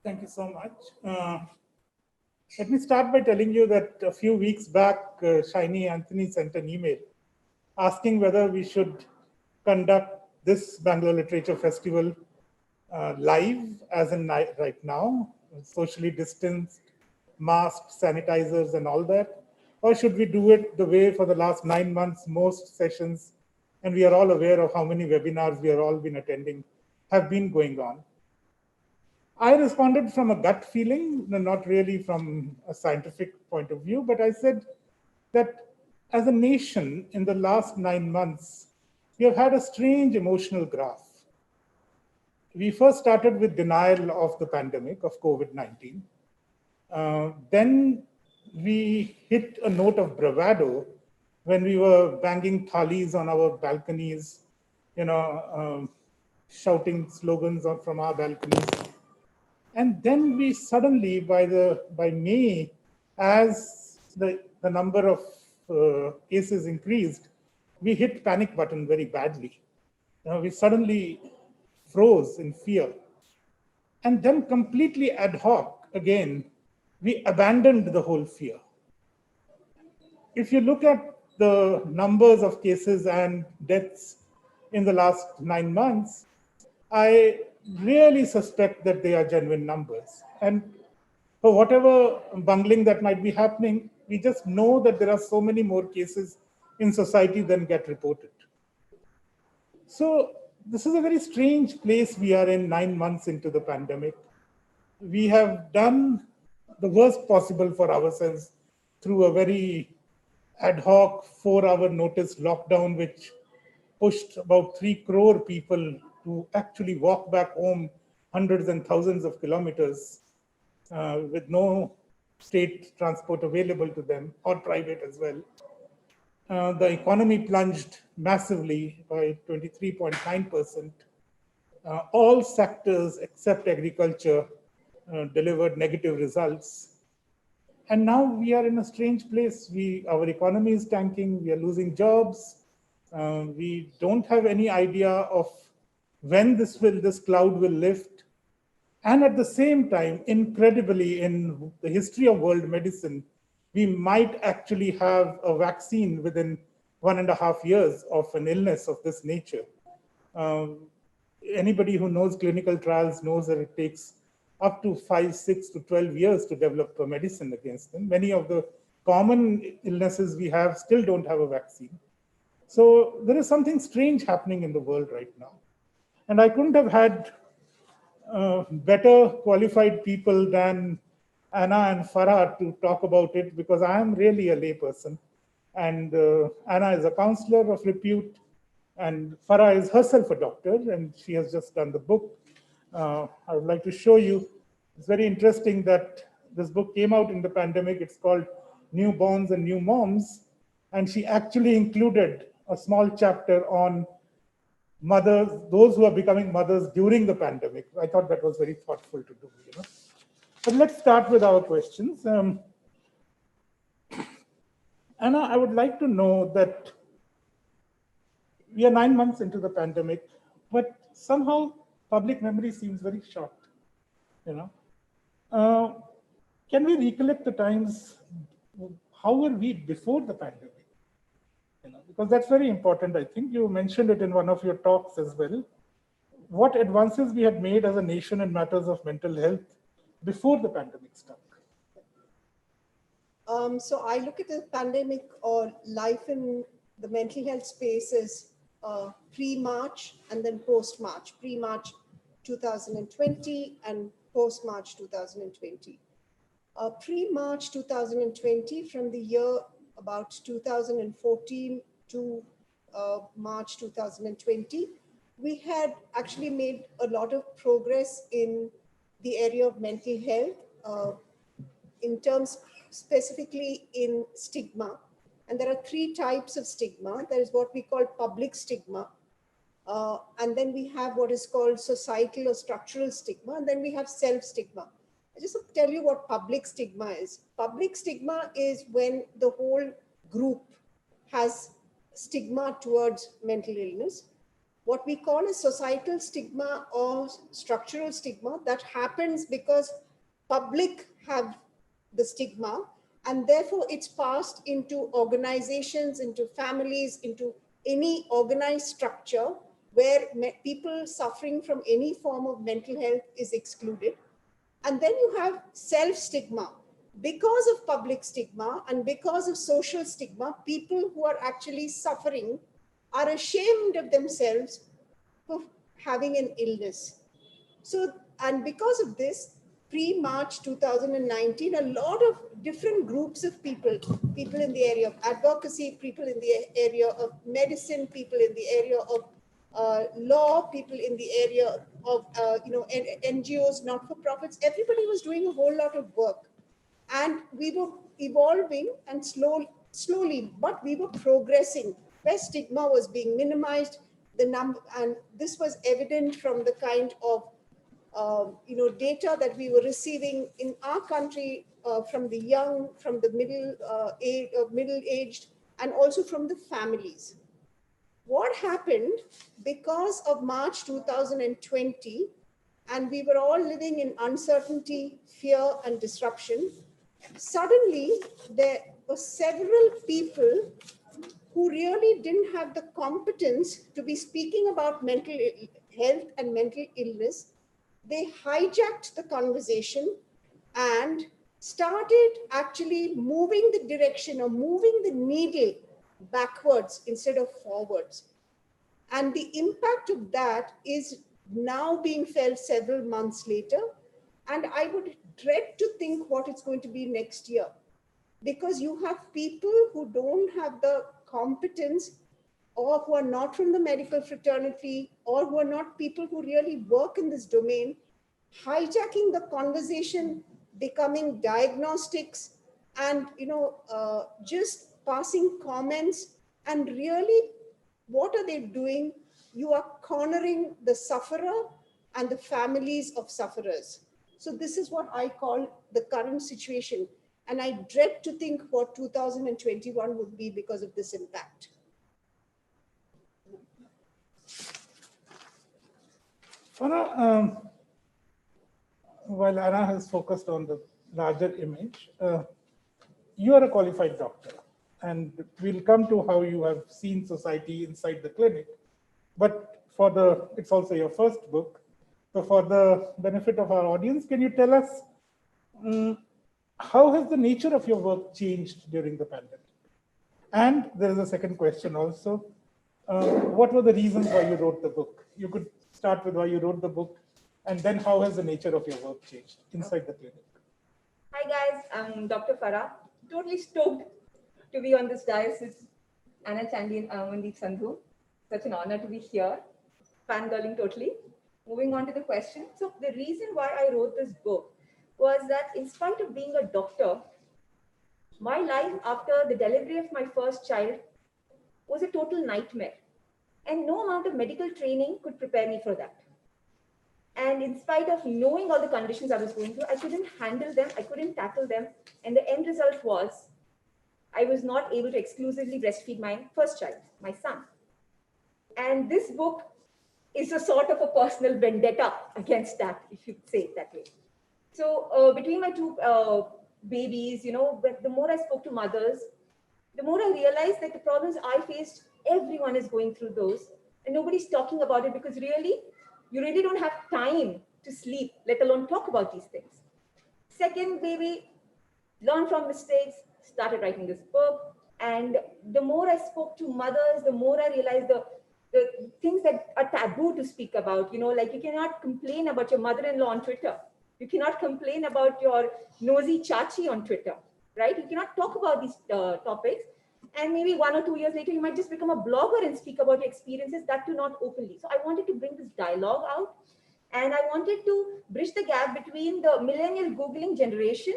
Thank you so much. Let me start by telling you that a few weeks back, Shiny Anthony sent an email asking whether we should conduct this Bangalore Literature Festival live, as in right now, socially distanced, masked, sanitizers, and all that, or should we do it the way for the last 9 months, most sessions, and we are all aware of how many webinars we have all been attending, have been going on. I responded from a gut feeling, not really from a scientific point of view, but I said that as a nation in the last 9 months, we have had a strange emotional graph. We first started with denial of the pandemic of COVID-19. Then we hit a note of bravado when we were banging thalis on our balconies, shouting slogans from our balconies. And then we suddenly, by May, as the number of cases increased, we hit panic button very badly. We suddenly froze in fear. And then completely ad hoc, again, we abandoned the whole fear. If you look at the numbers of cases and deaths in the last 9 months, I really suspect that they are genuine numbers. And for whatever bungling that might be happening, we just know that there are so many more cases in society than get reported. So this is a very strange place we are in 9 months into the pandemic. We have done the worst possible for ourselves through a very ad hoc 4-hour notice lockdown, which pushed about 3 crore people to actually walk back home hundreds and thousands of kilometers with no state transport available to them, or private as well. The economy plunged massively by 23.9%. All sectors except agriculture delivered negative results. And now we are in a strange place. Our economy is tanking, we are losing jobs. We don't have any idea of when this cloud will lift. And at the same time, incredibly, in the history of world medicine, we might actually have a vaccine within 1.5 years of an illness of this nature. Anybody who knows clinical trials knows that it takes up to 5, 6 to 12 years to develop a medicine against them. Many of the common illnesses we have still don't have a vaccine. So there is something strange happening in the world right now. And I couldn't have had better qualified people than Anna and Farah to talk about it, because I am really a layperson. And Anna is a counselor of repute, and Farah is herself a doctor, and she has just done the book. I would like to show you. It's very interesting that this book came out in the pandemic. It's called Newborns and New Moms. And she actually included a small chapter on mothers, those who are becoming mothers during the pandemic. I thought that was very thoughtful to do. But let's start with our questions. Anna, I would like to know that we are 9 months into the pandemic, but somehow public memory seems very short. Can we recollect the times? How were we before the pandemic? Because that's very important. I think you mentioned it in one of your talks as well. What advances we had made as a nation in matters of mental health before the pandemic struck? So I look at the pandemic or life in the mental health space as pre-March and then post-March. Pre-March 2020 and post-March 2020. Pre-March 2020, from the year about 2014 to March 2020, we had actually made a lot of progress in the area of mental health in terms specifically in stigma. And there are 3 types of stigma. There is what we call public stigma. And then we have what is called societal or structural stigma. And then we have self-stigma. I just want to tell you what public stigma is. Public stigma is when the whole group has stigma towards mental illness. what we call a societal stigma or structural stigma that happens because public have the stigma, and therefore it's passed into organizations, into families, into any organized structure where people suffering from any form of mental health is excluded. And then you have self-stigma. Because of public stigma and because of social stigma, people who are actually suffering are ashamed of themselves for having an illness. So, and because of this, pre-March 2019, a lot of different groups of people, people in the area of advocacy, people in the area of medicine, people in the area of law, people in the area of NGOs, not-for-profits, everybody was doing a whole lot of work. And we were evolving and slowly, but we were progressing, where stigma was being minimized, the number, and this was evident from the kind of data that we were receiving in our country from the young, from the middle-aged, and also from the families. What happened because of March 2020, and we were all living in uncertainty, fear, and disruption, suddenly there were several people who really didn't have the competence to be speaking about mental health and mental illness. They hijacked the conversation and started actually moving the direction or moving the needle backwards instead of forwards. And the impact of that is now being felt several months later. And I would dread to think what it's going to be next year, because you have people who don't have the competence, or who are not from the medical fraternity, or who are not people who really work in this domain, hijacking the conversation, becoming diagnostics, and just passing comments. And really, what are they doing? You are cornering the sufferer and the families of sufferers. So this is what I call the current situation. And I dread to think what 2021 would be because of this impact. Farah, while Anna has focused on the larger image, you are a qualified doctor, and we'll come to how you have seen society inside the clinic. But it's also your first book. So for the benefit of our audience, can you tell us how has the nature of your work changed during the pandemic? And there is a second question also. What were the reasons why you wrote the book? You could start with why you wrote the book, and then how has the nature of your work changed inside the clinic? Hi guys, I'm Dr. Farah. Totally stoked to be on this dais with Anna, Chandy, and Amandeep, Sandhu. Such an honor to be here. Fangirling totally. Moving on to the question. So the reason why I wrote this book was that in spite of being a doctor, my life after the delivery of my first child was a total nightmare. And no amount of medical training could prepare me for that. And in spite of knowing all the conditions I was going through, I couldn't handle them, I couldn't tackle them. And the end result was I was not able to exclusively breastfeed my first child, my son. And this book is a sort of a personal vendetta against that, if you say it that way. So between my two babies, the more I spoke to mothers, the more I realized that the problems I faced, everyone is going through those. And nobody's talking about it because you really don't have time to sleep, let alone talk about these things. Second baby, learned from mistakes, started writing this book. And the more I spoke to mothers, the more I realized the things that are taboo to speak about, like you cannot complain about your mother-in-law on Twitter. You cannot complain about your nosy chachi on Twitter, right? You cannot talk about these topics. And maybe 1 or 2 years later, you might just become a blogger and speak about your experiences, that too not openly. So I wanted to bring this dialogue out. And I wanted to bridge the gap between the millennial Googling generation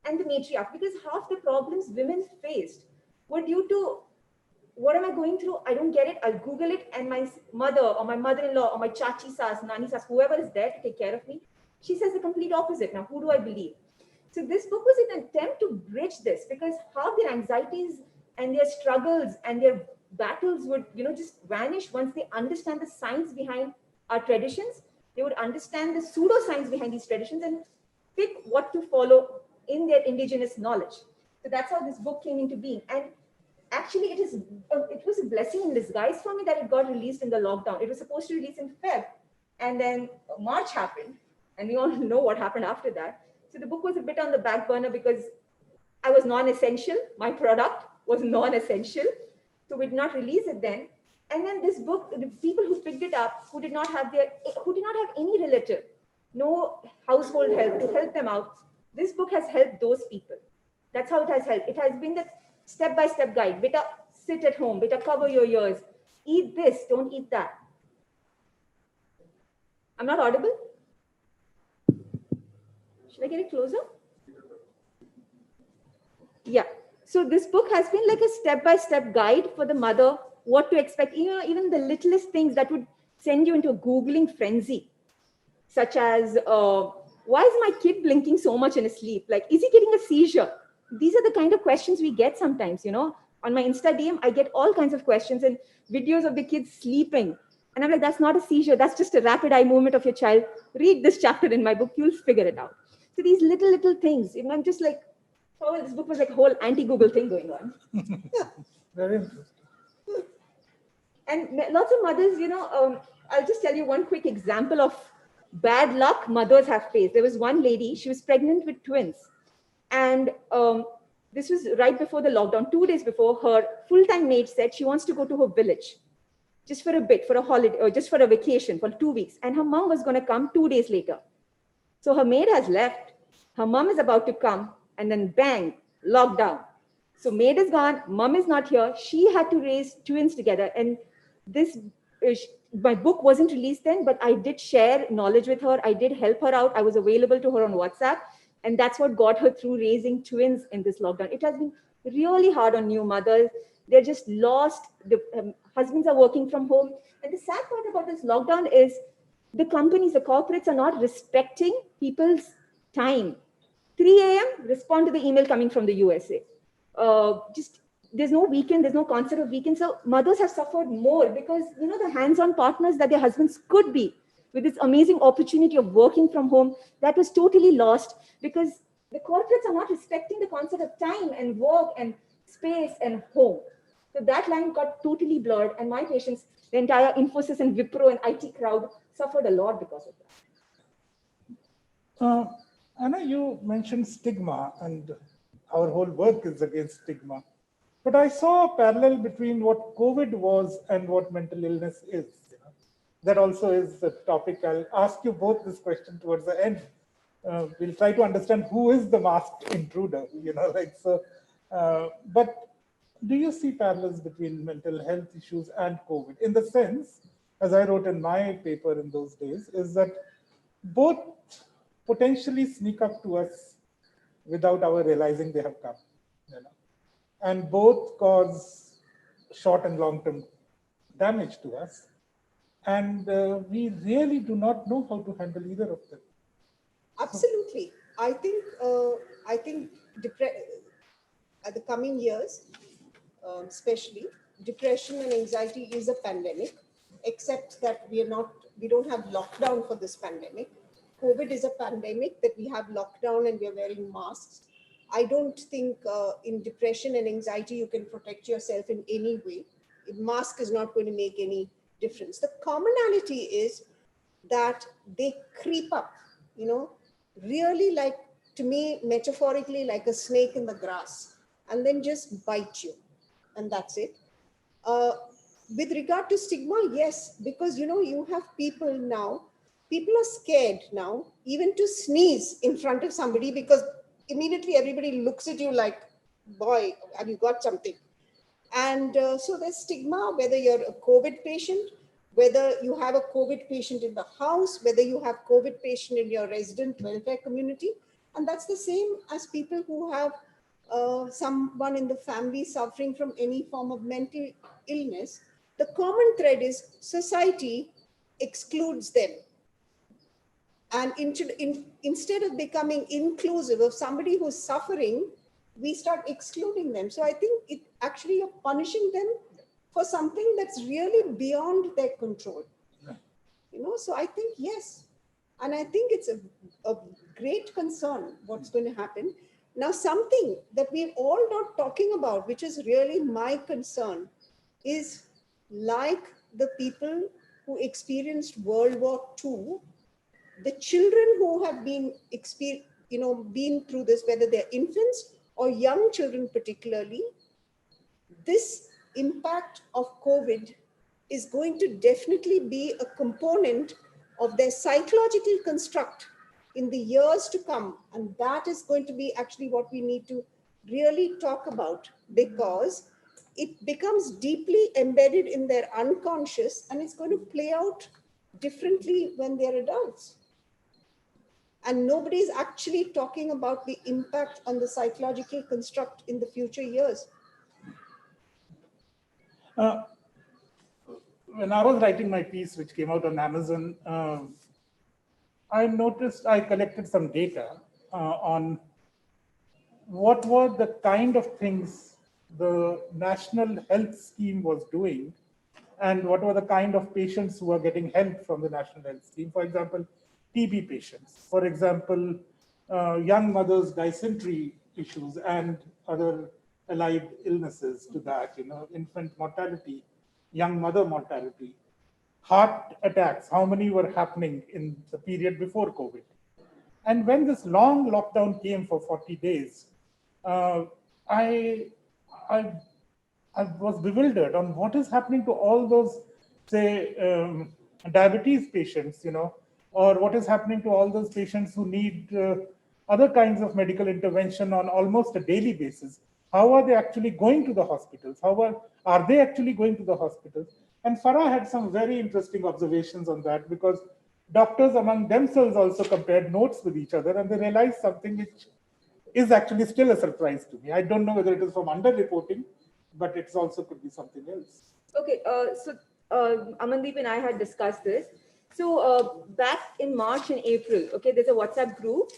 and the matriarch, because half the problems women faced were due to, what am I going through? I don't get it. I'll Google it. And my mother or my mother-in-law or my chachi sas, nani sas, whoever is there to take care of me, she says the complete opposite. Now, who do I believe? So this book was an attempt to bridge this, because half their anxieties and their struggles and their battles would, just vanish once they understand the science behind our traditions. They would understand the pseudoscience behind these traditions and pick what to follow in their indigenous knowledge. So that's how this book came into being. And actually, it was a blessing in disguise for me that it got released in the lockdown. It was supposed to release in Feb, and then March happened, and we all know what happened after that. So the book was a bit on the back burner because I was non-essential. My product was non-essential, so we did not release it then. And then this book, the people who picked it up, who did not have any relative, no household help to help them out, this book has helped those people. That's how it has helped. It has been that step-by-step guide. Beta, sit at home. Beta, cover your ears. Eat this. Don't eat that. I'm not audible? Should I get it closer? Yeah. So this book has been like a step-by-step guide for the mother, what to expect, even the littlest things that would send you into a Googling frenzy, such as, why is my kid blinking so much in his sleep? Like, is he getting a seizure? These are the kind of questions we get sometimes, On my Insta DM, I get all kinds of questions and videos of the kids sleeping. And I'm like, that's not a seizure. That's just a rapid eye movement of your child. Read this chapter in my book. You'll figure it out. So these little things, I'm just like, oh, this book was like a whole anti-Google thing going on. Very interesting. And lots of mothers, I'll just tell you one quick example of bad luck mothers have faced. There was one lady, she was pregnant with twins. And this was right before the lockdown, 2 days before. Her full-time maid said she wants to go to her village just for a bit, for a holiday, or just for a vacation for 2 weeks. And her mom was going to come 2 days later. So her maid has left. Her mom is about to come. And then bang, lockdown. So maid is gone. Mom is not here. She had to raise twins together. And this, my book wasn't released then, but I did share knowledge with her. I did help her out. I was available to her on WhatsApp. And that's what got her through raising twins in this lockdown. It has been really hard on new mothers. They're just lost. The husbands are working from home. And the sad part about this lockdown is the companies, the corporates are not respecting people's time. 3 a.m., respond to the email coming from the USA. There's no weekend, there's no concept of weekend. So mothers have suffered more because, the hands-on partners that their husbands could be with this amazing opportunity of working from home, that was totally lost because the corporates are not respecting the concept of time and work and space and home. So that line got totally blurred. And my patients, the entire Infosys and Wipro and IT crowd suffered a lot because of that. Anna, you mentioned stigma, and our whole work is against stigma. But I saw a parallel between what COVID was and what mental illness is. That also is the topic. I'll ask you both this question towards the end. We'll try to understand who is the masked intruder, but do you see parallels between mental health issues and COVID? In the sense, as I wrote in my paper in those days, is that both potentially sneak up to us without our realizing they have come, and both cause short and long-term damage to us. And we really do not know how to handle either of them. Absolutely. I think the coming years, especially, depression and anxiety is a pandemic, except that we don't have lockdown for this pandemic. COVID is a pandemic that we have lockdown and we are wearing masks. I don't think in depression and anxiety you can protect yourself in any way. A mask is not going to make any difference. The commonality is that they creep up, really, like, to me, metaphorically, like a snake in the grass, and then just bite you, and that's it. With regard to stigma, yes, because you have people are scared now even to sneeze in front of somebody, because immediately everybody looks at you like, boy, have you got something? And so there's stigma, whether you're a COVID patient, whether you have a COVID patient in the house, whether you have COVID patient in your resident welfare community. And that's the same as people who have someone in the family suffering from any form of mental illness. The common thread is society excludes them. And instead of becoming inclusive of somebody who's suffering, we start excluding them. So I think you're punishing them for something that's really beyond their control. So I think yes. And I think it's a great concern what's going to happen. Now, something that we're all not talking about, which is really my concern, is like the people who experienced World War II, the children who have been been through this, whether they're infants or young children particularly, this impact of COVID is going to definitely be a component of their psychological construct in the years to come. And that is going to be actually what we need to really talk about, because it becomes deeply embedded in their unconscious and it's going to play out differently when they're adults. And nobody's actually talking about the impact on the psychological construct in the future years. When I was writing my piece, which came out on Amazon, I noticed I collected some data on what were the kind of things the National Health Scheme was doing and what were the kind of patients who were getting help from the National Health Scheme. For example, TB patients, for example, young mothers' dysentery issues and other allied illnesses to that, infant mortality, young mother mortality, heart attacks, how many were happening in the period before COVID. And when this long lockdown came for 40 days, I was bewildered on what is happening to all those, say, diabetes patients, or what is happening to all those patients who need other kinds of medical intervention on almost a daily basis. How are they actually going to the hospitals? Are they actually going to the hospitals? And Farah had some very interesting observations on that, because doctors among themselves also compared notes with each other, and they realized something which is actually still a surprise to me. I don't know whether it is from underreporting, but it also could be something else. Okay, Amandeep and I had discussed this. So back in March and April, okay, there's a WhatsApp group.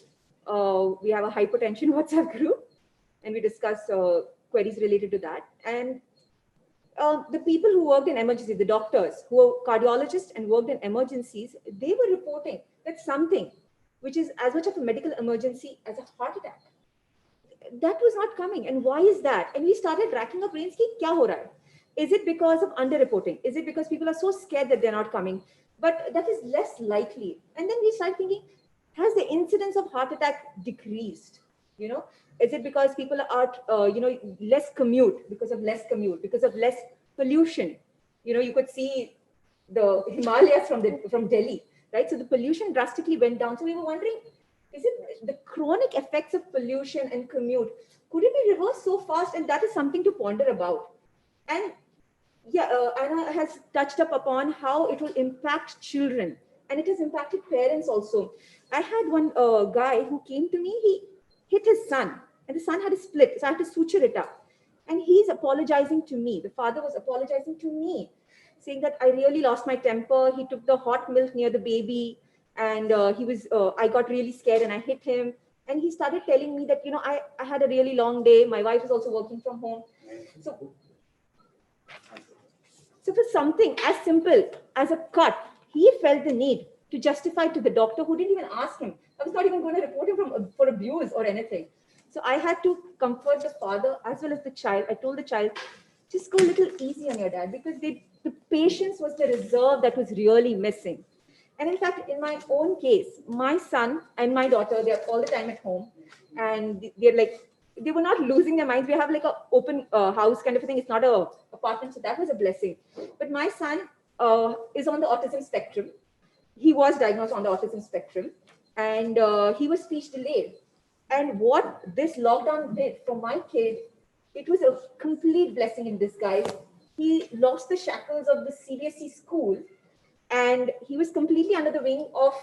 We have a hypertension WhatsApp group, and we discuss queries related to that. And the people who worked in emergency, the doctors who were cardiologists and worked in emergencies, they were reporting that something which is as much of a medical emergency as a heart attack, that was not coming. And why is that? And we started racking up brains. Kya ho raha hai? Is it because of underreporting? Is it because people are so scared that they're not coming? But that is less likely. And then we started thinking, has the incidence of heart attack decreased? Is it because people are, less commute, because of less pollution? You could see the Himalayas from Delhi, right? So the pollution drastically went down. So we were wondering, is it the chronic effects of pollution and commute? Could it be reversed so fast? And that is something to ponder about. And Anna has touched upon how it will impact children, and it has impacted parents also. I had one guy who came to me, he hit his son, and the son had a split, so I had to suture it up. And he's apologizing to me. The father was apologizing to me, saying that I really lost my temper. He took the hot milk near the baby, and I got really scared and I hit him. And he started telling me that, I had a really long day. My wife is also working from home. So for something as simple as a cut, he felt the need to justify to the doctor, who didn't even ask him. I was not even going to report him for abuse or anything. So I had to comfort the father as well as the child. I told the child, just go a little easy on your dad, because the patience was the reserve that was really missing. And in fact, in my own case, my son and my daughter, they're all the time at home, and they were not losing their minds. We have like an open house kind of a thing. It's not a apartment, so that was a blessing. But my son is on the autism spectrum. He was diagnosed on the autism spectrum, and he was speech delayed. And what this lockdown did for my kid, it was a complete blessing in disguise. He lost the shackles of the CBSE school, and he was completely under the wing of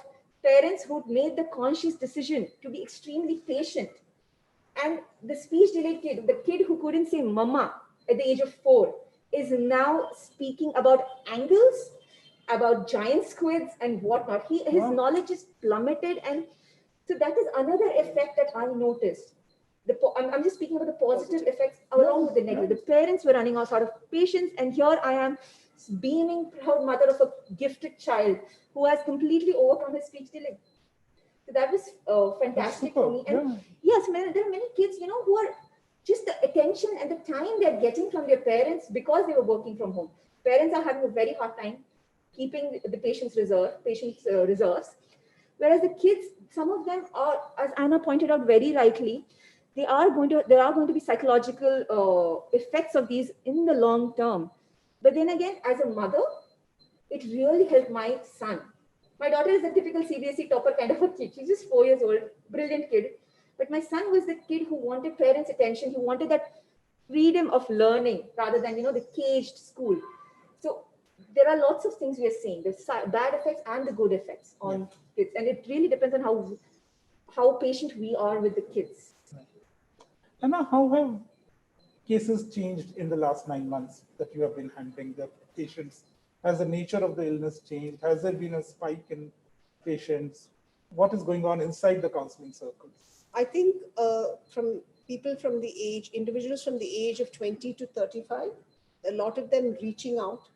parents who'd made the conscious decision to be extremely patient. And the speech delayed kid, the kid who couldn't say mama at the age of 4, is now speaking about angles, about giant squids and whatnot. His knowledge is plummeted. And so that is another effect that I noticed. I'm just speaking about the positive effects along with the negative. The parents were running out of patience, and here I am, beaming proud mother of a gifted child who has completely overcome his speech delay. So that was fantastic for me. And yes, there are many kids, who are just the attention and the time they're getting from their parents because they were working from home. Parents are having a very hard time keeping the patient's reserves. Whereas the kids, some of them are, as Anna pointed out very rightly, there are going to be psychological effects of these in the long term. But then again, as a mother, it really helped my son. My daughter is a typical CBSE topper kind of a kid. She's just 4 years old, brilliant kid. But my son was the kid who wanted parents' attention. He wanted that freedom of learning rather than, the caged school. So there are lots of things we are seeing, the bad effects and the good effects on kids. And it really depends on how patient we are with the kids. Anna, how have cases changed in the last 9 months that you have been handling the patients? Has the nature of the illness changed? Has there been a spike in patients? What is going on inside the counseling circles? I think from people from the individuals from the age of 20 to 35, a lot of them reaching out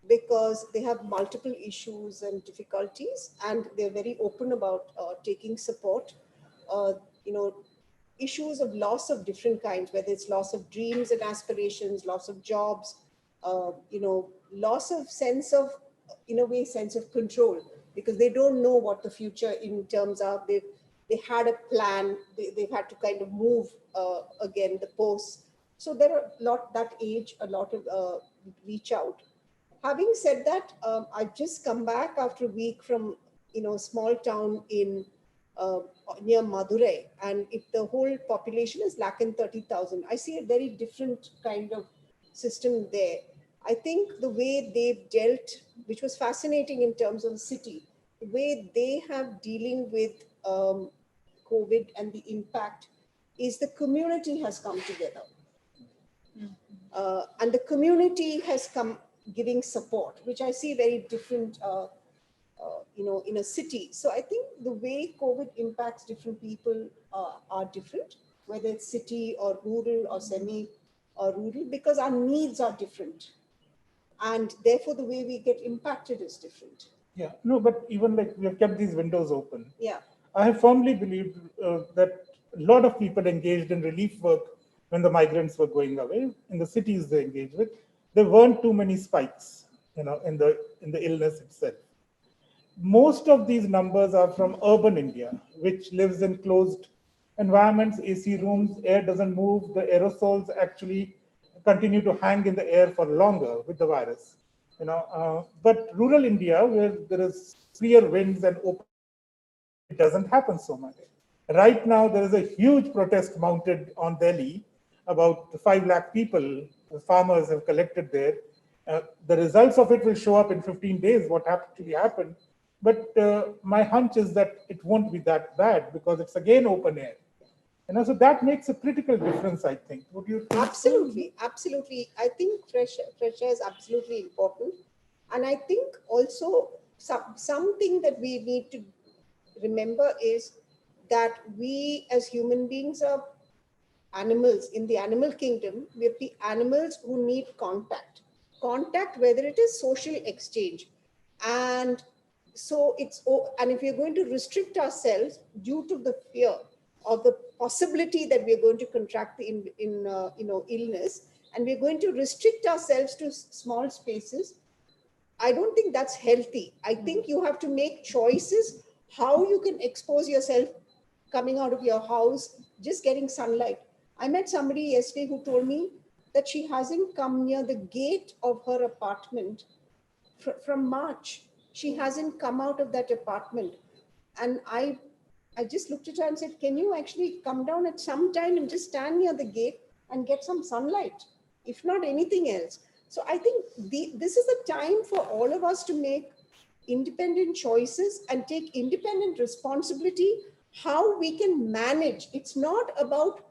because they have multiple issues and difficulties, and they're very open about taking support. Issues of loss of different kinds, whether it's loss of dreams and aspirations, loss of jobs, loss of sense of control, because they don't know what the future in terms of they had a plan, they've had to kind of move again the posts. So there are a lot of reach out. Having said that, I've just come back after a week from a small town in near Madurai, and if the whole population is 130,000, I see a very different kind of system there. I think the way they've dealt, which was fascinating in terms of the city, the way they have dealing with COVID and the impact is the community has come together. And the community has come giving support, which I see very different in a city. So I think the way COVID impacts different people are different, whether it's city or rural or semi or rural, because our needs are different. And therefore the way we get impacted is different. Yeah, no, but even like we have kept these windows open. Yeah. I have firmly believed that a lot of people engaged in relief work when the migrants were going away, in the cities they engaged with, there weren't too many spikes, in the illness itself. Most of these numbers are from urban India, which lives in closed environments, AC rooms, air doesn't move, the aerosols actually continue to hang in the air for longer with the virus. But rural India, where there is clear winds and open, it doesn't happen so much. Right now, there is a huge protest mounted on Delhi. About 5 lakh people, the farmers have collected there. The results of it will show up in 15 days, what actually happened. But my hunch is that it won't be that bad because it's again open air. So that makes a critical difference, I think. Would you think? Absolutely, absolutely. I think fresh air is absolutely important. And I think also something that we need to remember is that we as human beings are animals. In the animal kingdom, we're the animals who need contact, whether it is social exchange. And so and if we're going to restrict ourselves due to the fear of the possibility that we're going to contract the illness, and we're going to restrict ourselves to small spaces, I don't think that's healthy. I think you have to make choices how you can expose yourself coming out of your house, just getting sunlight. I met somebody yesterday who told me that she hasn't come near the gate of her apartment from March. She hasn't come out of that apartment. And I just looked at her and said, can you actually come down at some time and just stand near the gate and get some sunlight, if not anything else? So I think this is the time for all of us to make independent choices and take independent responsibility how we can manage. It's not about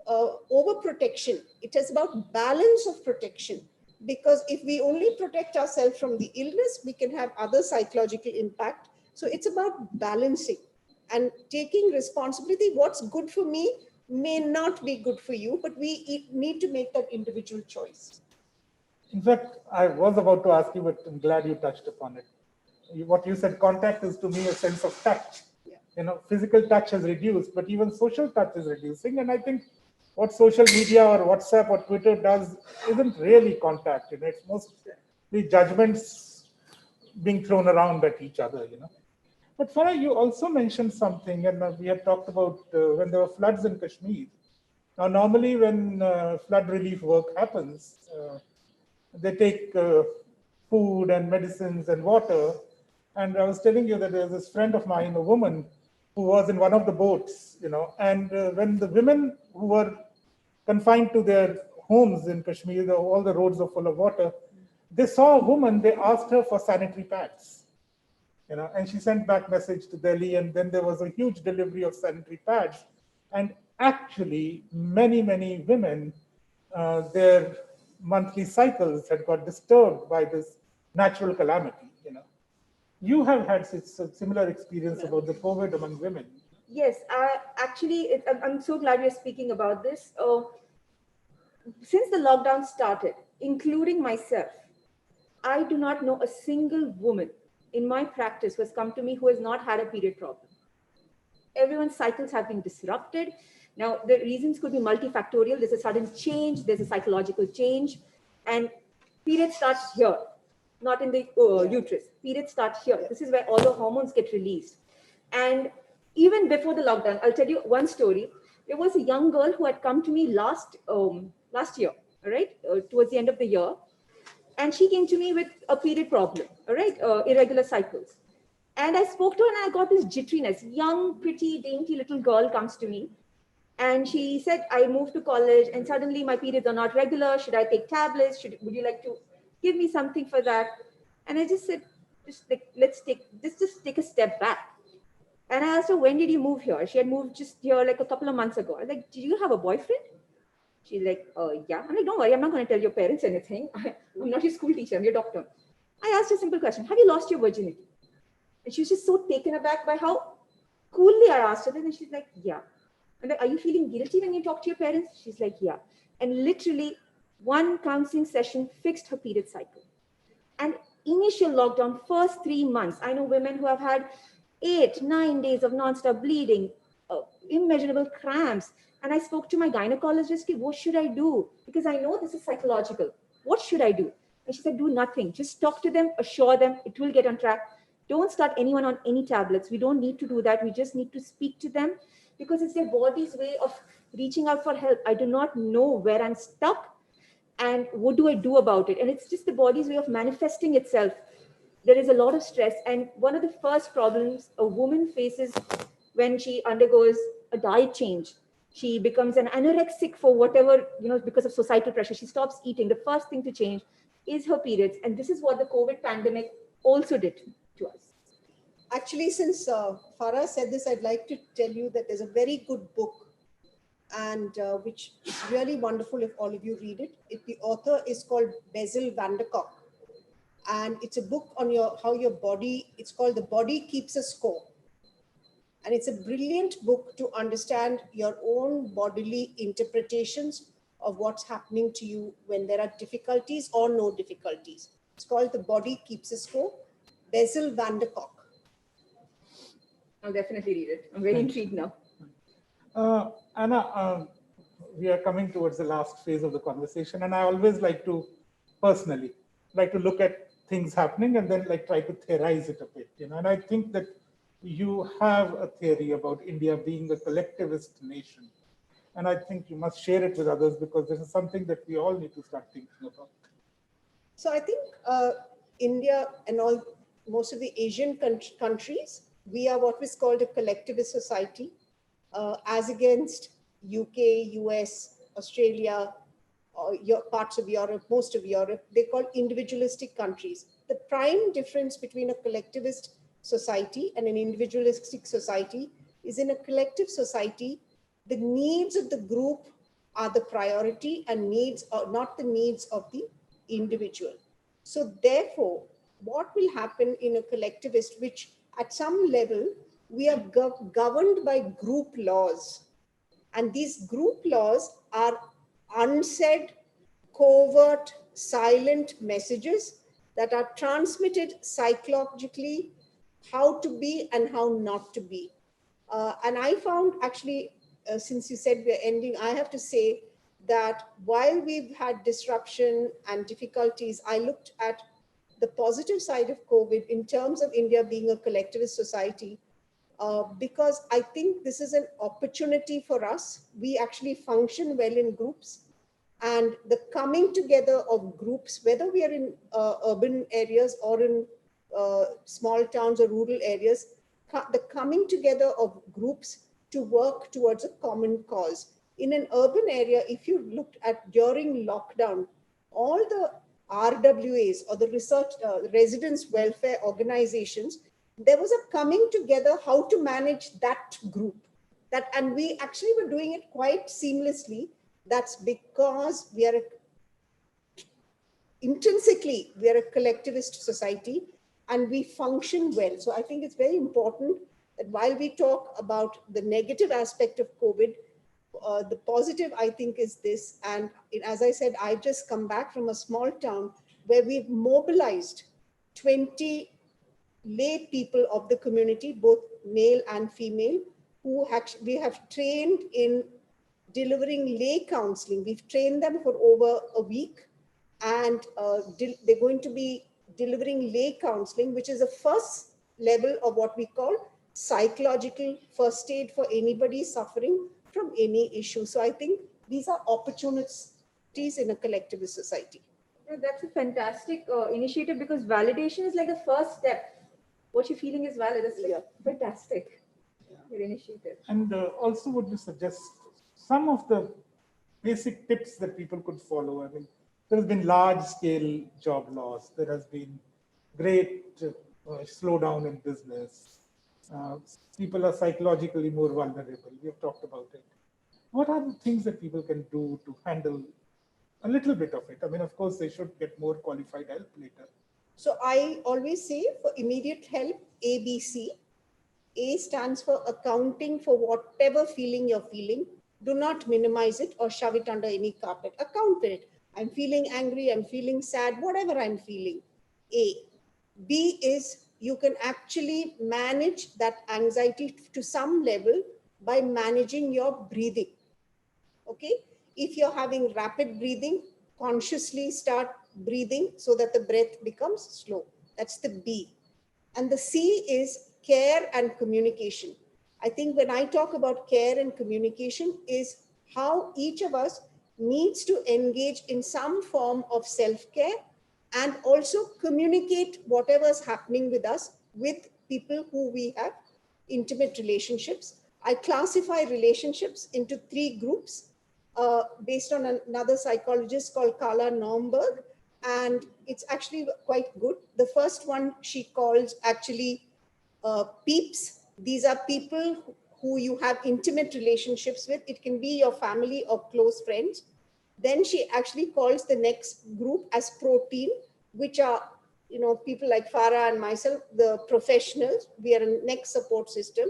overprotection. It is about balance of protection. Because if we only protect ourselves from the illness, we can have other psychological impact. So it's about balancing and taking responsibility. What's good for me? may not be good for you, but we need to make that individual choice. In fact, I was about to ask you, but I'm glad you touched upon it. What you said, contact is to me a sense of touch. Yeah. Physical touch has reduced, but even social touch is reducing. And I think what social media or WhatsApp or Twitter does isn't really contact. It's mostly judgments being thrown around at each other. But Farah, you also mentioned something, and we had talked about when there were floods in Kashmir. Now, normally when flood relief work happens, they take food and medicines and water. And I was telling you that there's this friend of mine, a woman, who was in one of the boats, and when the women who were confined to their homes in Kashmir, all the roads are full of water, they saw a woman, they asked her for sanitary pads, and she sent back message to Delhi, and then there was a huge delivery of sanitary pads. And actually, many women, their monthly cycles had got disturbed by this natural calamity. You have had such a similar experience about the COVID among women. Yes, I'm so glad you're speaking about this. Since the lockdown started, including myself, I do not know a single woman in my practice who has come to me who has not had a period problem. Everyone's cycles have been disrupted. Now, the reasons could be multifactorial. There's a sudden change, there's a psychological change, and period starts here, not in the uterus. Period starts here. This is where all the hormones get released. And even before the lockdown, I'll tell you one story. There was a young girl who had come to me last year, all right, towards the end of the year, and she came to me with a period problem, all right, irregular cycles. And I spoke to her and I got this jitteriness. Young, pretty, dainty little girl comes to me and she said, I moved to college and suddenly my periods are not regular. Should I take tablets? Would you like to give me something for that? And I just said, let's just take a step back. And I asked her, when did you move here? She had moved just here like a couple of months ago. I was like, do you have a boyfriend? She's like, yeah. I'm like, don't worry, I'm not going to tell your parents anything. I'm not your school teacher, I'm your doctor. I asked her a simple question. Have you lost your virginity? And she was just so taken aback by how coolly I asked her that. And she's like, yeah. I'm like, are you feeling guilty when you talk to your parents? She's like, yeah. And literally one counseling session fixed her period cycle. And initial lockdown, first 3 months, I know women who have had 8-9 days of non-stop bleeding, immeasurable cramps. And I spoke to my gynecologist, what should I do? Because I know this is psychological. What should I do? And she said, do nothing. Just talk to them, assure them it will get on track. Don't start anyone on any tablets. We don't need to do that. We just need to speak to them because it's their body's way of reaching out for help. I do not know where I'm stuck and what do I do about it? And it's just the body's way of manifesting itself. There is a lot of stress. And one of the first problems a woman faces when she undergoes a diet change, she becomes an anorexic for whatever, because of societal pressure. She stops eating. The first thing to change is her periods. And this is what the COVID pandemic also did to us. Actually, since Farah said this, I'd like to tell you that there's a very good book, and which is really wonderful if all of you read it. The author is called Bessel van der Kolk, and it's a book on how your body. It's called The Body Keeps a Score, and it's a brilliant book to understand your own bodily interpretations of what's happening to you when there are difficulties or no difficulties. It's called The Body Keeps a Score, Bessel van der Kolk. I'll definitely read it. I'm very intrigued now. Anna, we are coming towards the last phase of the conversation, and I always like to personally look at things happening and then try to theorize it a bit, and I think that you have a theory about India being a collectivist nation, and I think you must share it with others because this is something that we all need to start thinking about. So I think India and most of the Asian countries, we are what is called a collectivist society, as against UK, US, Australia, parts of Europe, most of Europe. They're called individualistic countries. The prime difference between a collectivist society and an individualistic society is in a collective society, the needs of the group are the priority and needs are not the needs of the individual. So therefore, what will happen in a collectivist, which at some level, we are governed by group laws. And these group laws are unsaid, covert, silent messages that are transmitted psychologically, how to be and how not to be. And I found actually, since you said we're ending, I have to say that while we've had disruption and difficulties, I looked at the positive side of COVID in terms of India being a collectivist society, because I think this is an opportunity for us. We actually function well in groups, and the coming together of groups, whether we are in urban areas or in small towns or rural areas, the coming together of groups to work towards a common cause. In an urban area, if you looked at during lockdown, all the RWAs or the research residents welfare organizations, there was a coming together how to manage that group. That, and we actually were doing it quite seamlessly. That's because we are intrinsically we are a collectivist society and we function well. So I think it's very important that while we talk about the negative aspect of COVID, the positive I think is this. And as I said, I've just come back from a small town where we've mobilized 20 lay people of the community, both male and female, who we have trained in delivering lay counseling. We've trained them for over a week, and they're going to be delivering lay counseling, which is the first level of what we call psychological first aid for anybody suffering from any issue. So I think these are opportunities in a collectivist society. That's a fantastic initiative, because validation is like the first step. What you're feeling is valid. It's like fantastic. Your initiative. And also would you suggest some of the basic tips that people could follow? I mean, there has been large scale job loss. There has been great slowdown in business. People are psychologically more vulnerable. We have talked about it. What are the things that people can do to handle a little bit of it? I mean, of course, they should get more qualified help later. So I always say for immediate help, ABC. A stands for accounting for whatever feeling you're feeling. Do not minimize it or shove it under any carpet. Account for it. I'm feeling angry, I'm feeling sad, whatever I'm feeling. A. B is you can actually manage that anxiety to some level by managing your breathing. Okay? If you're having rapid breathing, consciously start breathing so that the breath becomes slow. That's the B. And the C is care and communication. I think when I talk about care and communication is how each of us needs to engage in some form of self-care and also communicate whatever's happening with us with people who we have intimate relationships. I classify relationships into 3 groups based on another psychologist called Carla Naumburg, and it's actually quite good. The first one she calls actually peeps. These are people who you have intimate relationships with. It can be your family or close friends. Then she actually calls the next group as protein, which are, you know, people like Farah and myself, the professionals. We are a next support system.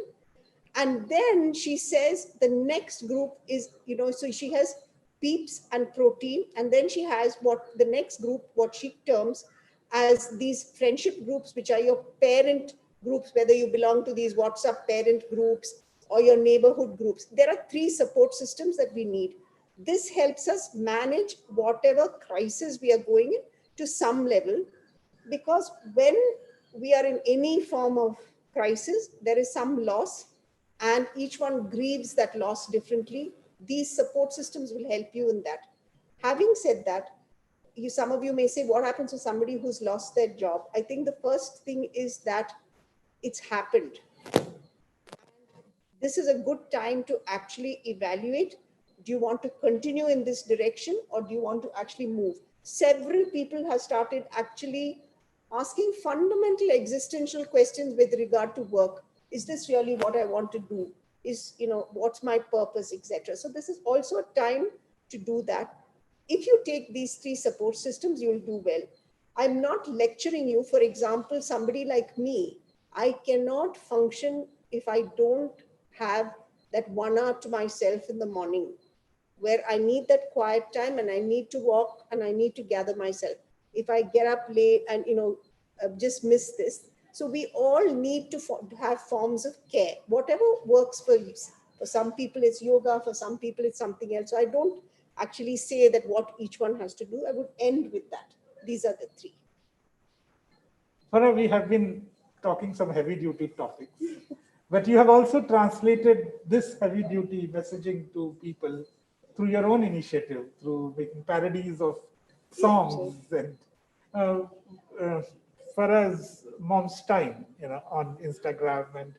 And then she says the next group is, you know, so she has peeps and protein. And then she has what the next group, what she terms as these friendship groups, which are your parent groups, whether you belong to these WhatsApp parent groups or your neighborhood groups. There are 3 support systems that we need. This helps us manage whatever crisis we are going in to some level, because when we are in any form of crisis, there is some loss and each one grieves that loss differently. These support systems will help you in that. Having said that, some of you may say, what happens to somebody who's lost their job? I think the first thing is that it's happened. This is a good time to actually evaluate. Do you want to continue in this direction or do you want to actually move? Several people have started actually asking fundamental existential questions with regard to work. Is this really what I want to do? Is, you know, what's my purpose, etc. So this is also a time to do that. If you take these 3 support systems, you'll do well. I'm not lecturing you. For example, somebody like me, I cannot function if I don't have that 1 hour to myself in the morning, where I need that quiet time and I need to walk and I need to gather myself. If I get up late and, just miss this. So we all need to have forms of care, whatever works for you. For some people it's yoga, for some people it's something else. So I don't actually say that what each one has to do. I would end with that. These are the three. Farah, we have been talking some heavy duty topics, but you have also translated this heavy duty messaging to people through your own initiative, through making parodies of songs and Farah's Mom's Time, on Instagram and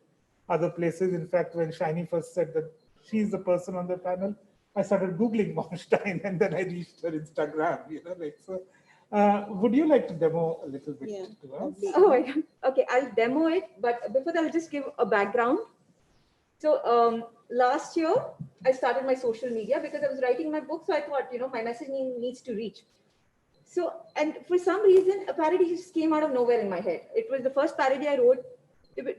other places. In fact, when Shiny first said that she's the person on the panel, I started Googling Mom's Time and then I reached her Instagram, so. Would you like to demo a little bit to us? Oh my God. Okay, I'll demo it, but before that, I'll just give a background. So last year, I started my social media because I was writing my book. So I thought, my message needs to reach. So, and for some reason, a parody just came out of nowhere in my head. It was the first parody I wrote.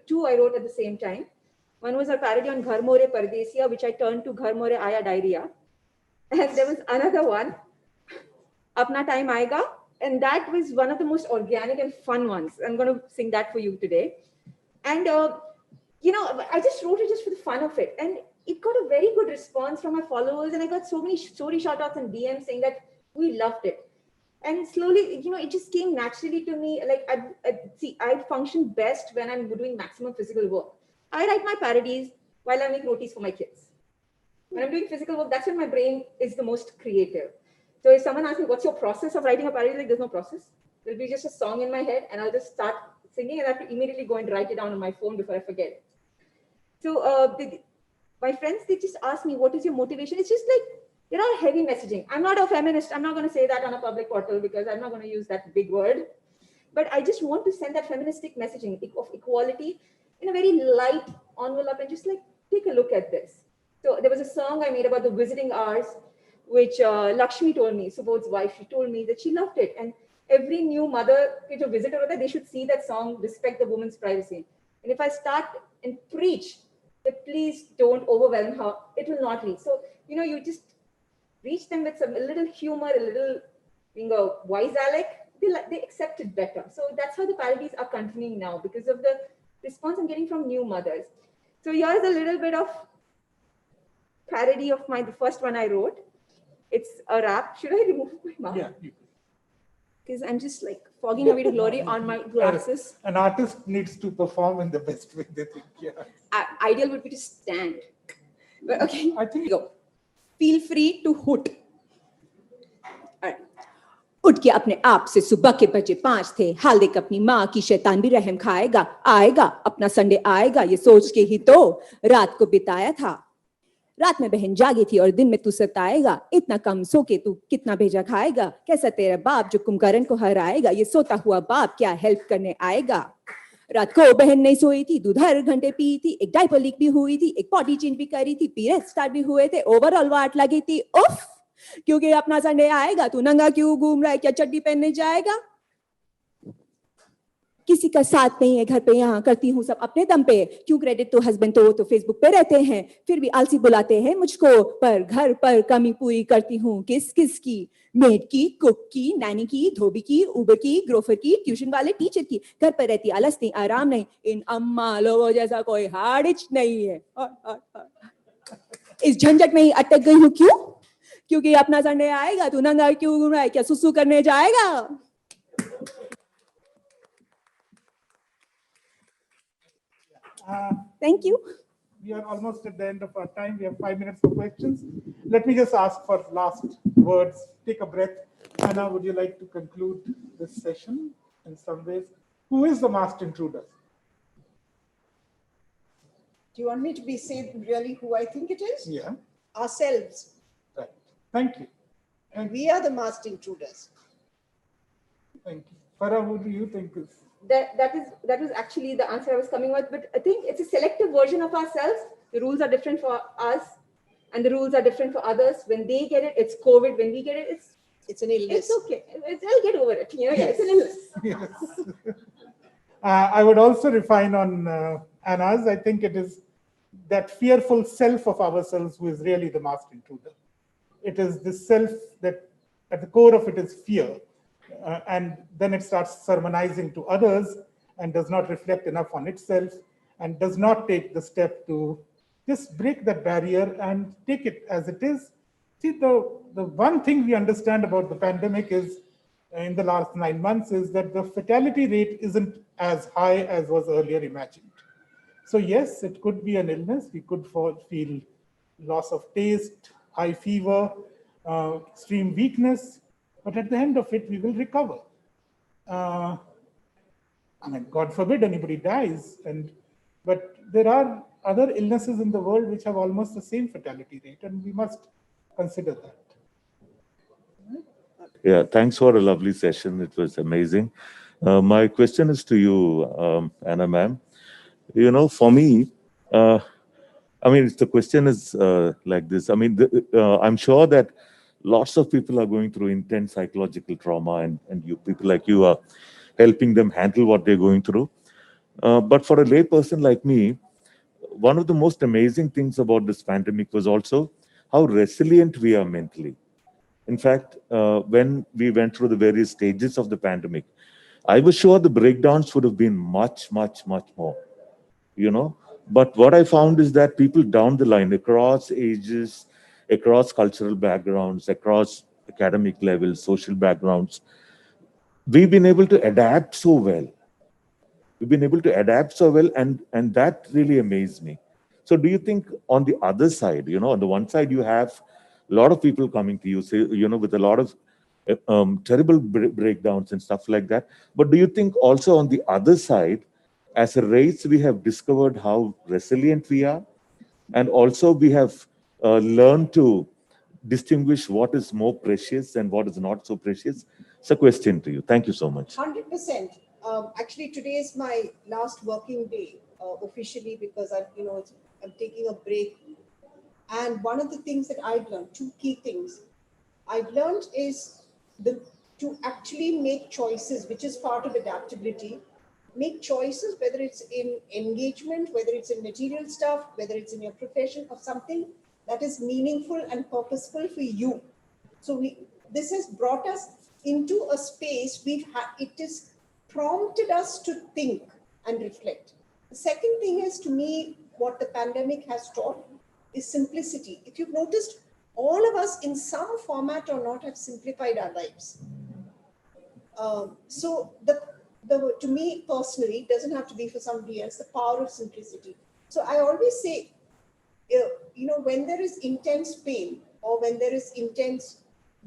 Two I wrote at the same time. One was a parody on Ghar More Pardesiya, which I turned to Ghar More Aaya Diarrhea. And there was another one, Apna Time Aayega. And that was one of the most organic and fun ones. I'm going to sing that for you today. And, I just wrote it just for the fun of it. And it got a very good response from my followers. And I got so many story shout outs and DMs saying that we loved it. And slowly, it just came naturally to me. Like, I function best when I'm doing maximum physical work. I write my parodies while I make rotis for my kids. When I'm doing physical work, that's when my brain is the most creative. So if someone asks me, what's your process of writing a parody? Like, there's no process. There'll be just a song in my head and I'll just start singing and I have to immediately go and write it down on my phone before I forget it. So my friends, they just ask me, what is your motivation? It's just like, there are heavy messaging. I'm not a feminist. I'm not going to say that on a public portal because I'm not going to use that big word. But I just want to send that feministic messaging of equality in a very light envelope and just like, take a look at this. So there was a song I made about the visiting hours, which Lakshmi told me, Subodh's wife, she told me that she loved it. And every new mother, which a visitor, they should see that song, respect the woman's privacy. And if I start and preach that please don't overwhelm her, it will not reach. So, you just reach them with a little humor, a little being a wise Alec, they accept it better. So that's how the parodies are continuing now because of the response I'm getting from new mothers. So here's a little bit of parody of the first one I wrote. It's a rap. Should I remove my mask? Yeah. Because I'm just like fogging away to glory on my glasses. An artist needs to perform in the best way they think. Yeah. Ideal would be to stand. But okay. I think go. Feel free to hoot. All right. उठ के अपने आप से सुबह के बजे 5 थे हाल देख अपनी माँ की शैतान भी रहम खाएगा आएगा अपना संडे आएगा ये सोच के ही तो रात को बिताया था रात में बहन जागी थी और दिन में तू सताएगा इतना कम सो के तू कितना भेजा खाएगा कैसा तेरा बाप जो कुंभकर्ण को हराएगा ये सोता हुआ बाप क्या हेल्प करने आएगा रात को बहन नहीं सोई थी दूध हर घंटे पी थी एक डायपर लीक भी हुई थी एक पॉटी चेंज भी करी थी पीरियड स्टार्ट भी हुए थे ओवरऑल वाट लगी थी उफ क्योंकि अपना संडे आएगा तू नंगा क्यों घूम रहा है क्या चड्डी पहनने जाएगा किसी का साथ नहीं है घर पे यहाँ करती हूँ सब अपने दम पे क्यों क्रेडिट तो हस्बैंड तो फेसबुक पे रहते हैं फिर भी आलसी बुलाते हैं मुझको पर घर पर कमी पूरी करती हूँ किस किस की मेड की कुक की नैनी की धोबी की उबर की ग्रोफर की ट्यूशन वाले टीचर की घर पर रहती आलस नहीं आराम नहीं इन अम्मा लोगों जैसा कोई हार्ड इच नहीं है इस झंझट में ही अटक गई हूँ क्यों क्योंकि अपना संडे आएगा तू नंगा क्यों घूम रहा है क्या सुसु करने जाएगा Thank you. We are almost at the end of our time. We have 5 minutes for questions. Let me just ask for last words. Take a breath. Anna, would you like to conclude this session in some ways? Who is the masked intruder? Do you want me to say really who I think it is? Yeah. Ourselves. Right. Thank you. And we are the masked intruders. Thank you. Farah, who do you think is? That was actually the answer I was coming with, but I think it's a selective version of ourselves. The rules are different for us and the rules are different for others. When they get it, it's COVID. When we get it, it's an illness. It's okay. I'll get over it. Yes. It's an illness. Yes. I would also refine on Anna's. I think it is that fearful self of ourselves who is really the masked intruder. It is this self that at the core of it is fear. And then it starts sermonizing to others and does not reflect enough on itself and does not take the step to just break that barrier and take it as it is. See, the one thing we understand about the pandemic is in the last 9 months is that the fatality rate isn't as high as was earlier imagined. So yes, it could be an illness. We could feel loss of taste, high fever, extreme weakness, but at the end of it, we will recover. I mean, God forbid anybody dies, but there are other illnesses in the world which have almost the same fatality rate, and we must consider that. Yeah, thanks for a lovely session. It was amazing. My question is to you, Anna ma'am. You know, for me, I mean, the question is like this. I mean, I'm sure that lots of people are going through intense psychological trauma, and you people like you are helping them handle what they're going through. But for a lay person like me, one of the most amazing things about this pandemic was also how resilient we are mentally. In fact, when we went through the various stages of the pandemic, I was sure the breakdowns would have been much, much, much more, you know. But what I found is that people down the line, across ages, across cultural backgrounds, across academic levels, social backgrounds, we've been able to adapt so well. We've been able to adapt so well, and that really amazed me. So do you think on the other side, you know, on the one side you have a lot of people coming to you, say, you know, with a lot of terrible breakdowns and stuff like that. But do you think also on the other side, as a race, we have discovered how resilient we are, and also we have learned to distinguish what is more precious and what is not so precious? It's a question to you. Thank you so much. 100%. Actually, today is my last working day officially because I'm taking a break. And one of the things that I've learned, two key things I've learned is to actually make choices, which is part of adaptability. Make choices, whether it's in engagement, whether it's in material stuff, whether it's in your profession, or something that is meaningful and purposeful for you. So this has brought us into a space it has prompted us to think and reflect. The second thing is, to me, what the pandemic has taught is simplicity. If you've noticed, all of us in some format or not have simplified our lives. So to me personally, it doesn't have to be for somebody else, the power of simplicity. So I always say, when there is intense pain or when there is intense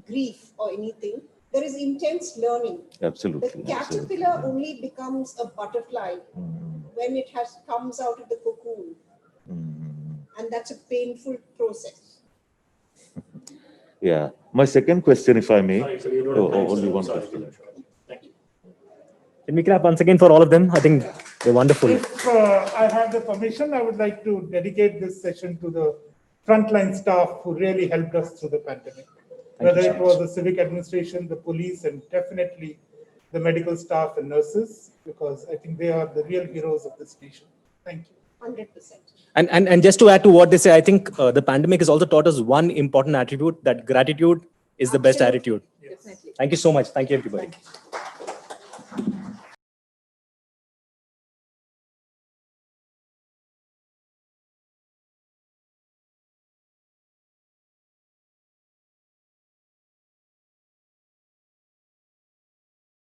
grief or anything, there is intense learning. Absolutely. The caterpillar only becomes a butterfly when it comes out of the cocoon. And that's a painful process. Yeah. My second question, if I may. Sorry, you don't have time, only so one sorry. question. Thank you. Can we clap once again for all of them? I think they're wonderful. If I have the permission, I would like to dedicate this session to the frontline staff who really helped us through the pandemic. Whether it was the civic administration, the police, and definitely the medical staff and nurses, because I think they are the real heroes of this nation. Thank you. 100%. And just to add to what they say, I think the pandemic has also taught us one important attribute, that gratitude is the best Absolutely. attitude. Definitely. Thank you so much. Thank you, everybody. Thank you.